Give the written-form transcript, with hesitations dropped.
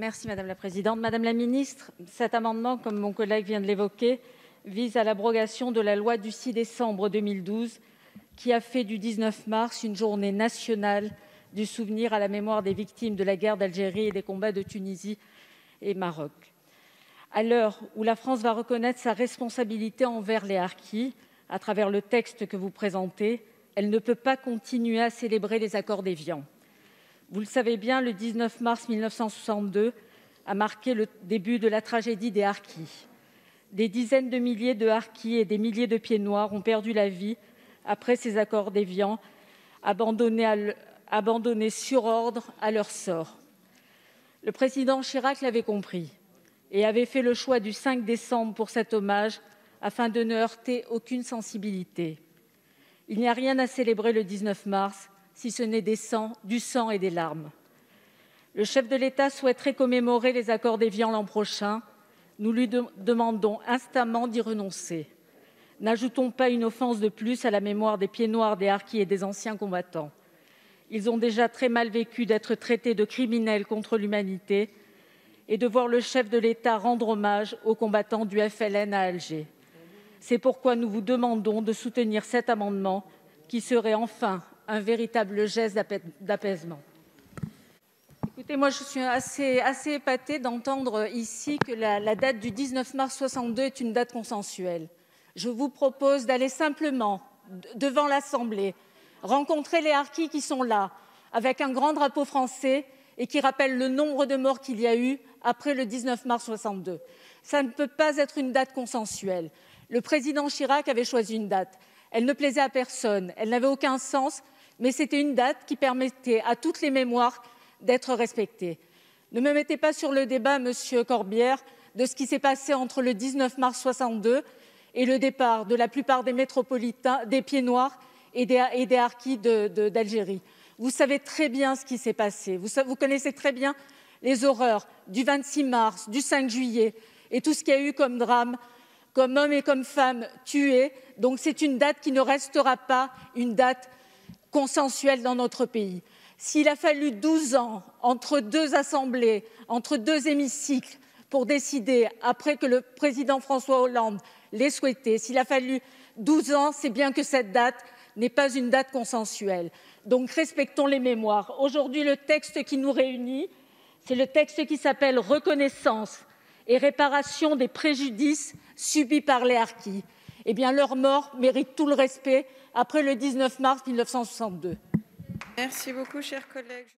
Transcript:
Merci Madame la Présidente. Madame la Ministre, cet amendement, comme mon collègue vient de l'évoquer, vise à l'abrogation de la loi du 6 décembre 2012 qui a fait du 19 mars une journée nationale du souvenir à la mémoire des victimes de la guerre d'Algérie et des combats de Tunisie et Maroc. À l'heure où la France va reconnaître sa responsabilité envers les harkis, à travers le texte que vous présentez, elle ne peut pas continuer à célébrer les accords d'Évian. Vous le savez bien, le 19 mars 1962 a marqué le début de la tragédie des harkis. Des dizaines de milliers de harkis et des milliers de pieds noirs ont perdu la vie après ces accords d'Évian, abandonnés sur ordre à leur sort. Le président Chirac l'avait compris et avait fait le choix du 5 décembre pour cet hommage afin de ne heurter aucune sensibilité. Il n'y a rien à célébrer le 19 mars, si ce n'est du sang et des larmes. Le chef de l'État souhaiterait commémorer les accords d'Évian l'an prochain. Nous lui demandons instamment d'y renoncer. N'ajoutons pas une offense de plus à la mémoire des pieds noirs, des harkis et des anciens combattants. Ils ont déjà très mal vécu d'être traités de criminels contre l'humanité et de voir le chef de l'État rendre hommage aux combattants du FLN à Alger. C'est pourquoi nous vous demandons de soutenir cet amendement qui serait enfin un véritable geste d'apaisement. Écoutez, moi je suis assez épatée d'entendre ici que la date du 19 mars 62 est une date consensuelle. Je vous propose d'aller simplement devant l'Assemblée, rencontrer les harkis qui sont là, avec un grand drapeau français et qui rappelle le nombre de morts qu'il y a eu après le 19 mars 62. Ça ne peut pas être une date consensuelle. Le président Chirac avait choisi une date. Elle ne plaisait à personne, elle n'avait aucun sens, mais c'était une date qui permettait à toutes les mémoires d'être respectées. Ne me mettez pas sur le débat, Monsieur Corbière, de ce qui s'est passé entre le 19 mars 62 et le départ de la plupart des métropolitains, des pieds noirs et des harkis d'Algérie. Vous savez très bien ce qui s'est passé. Vous connaissez très bien les horreurs du 26 mars, du 5 juillet et tout ce qu'il y a eu comme drame, comme hommes et comme femmes tués. Donc c'est une date qui ne restera pas une date consensuelle dans notre pays. S'il a fallu 12 ans entre deux assemblées, entre deux hémicycles, pour décider, après que le président François Hollande l'ait souhaité, s'il a fallu 12 ans, c'est bien que cette date n'est pas une date consensuelle. Donc respectons les mémoires. Aujourd'hui, le texte qui nous réunit, c'est le texte qui s'appelle « Reconnaissance et réparation des préjudices subis par les harkis ». Eh bien, leur mort mérite tout le respect après le 19 mars 1962. Merci beaucoup, chers collègues.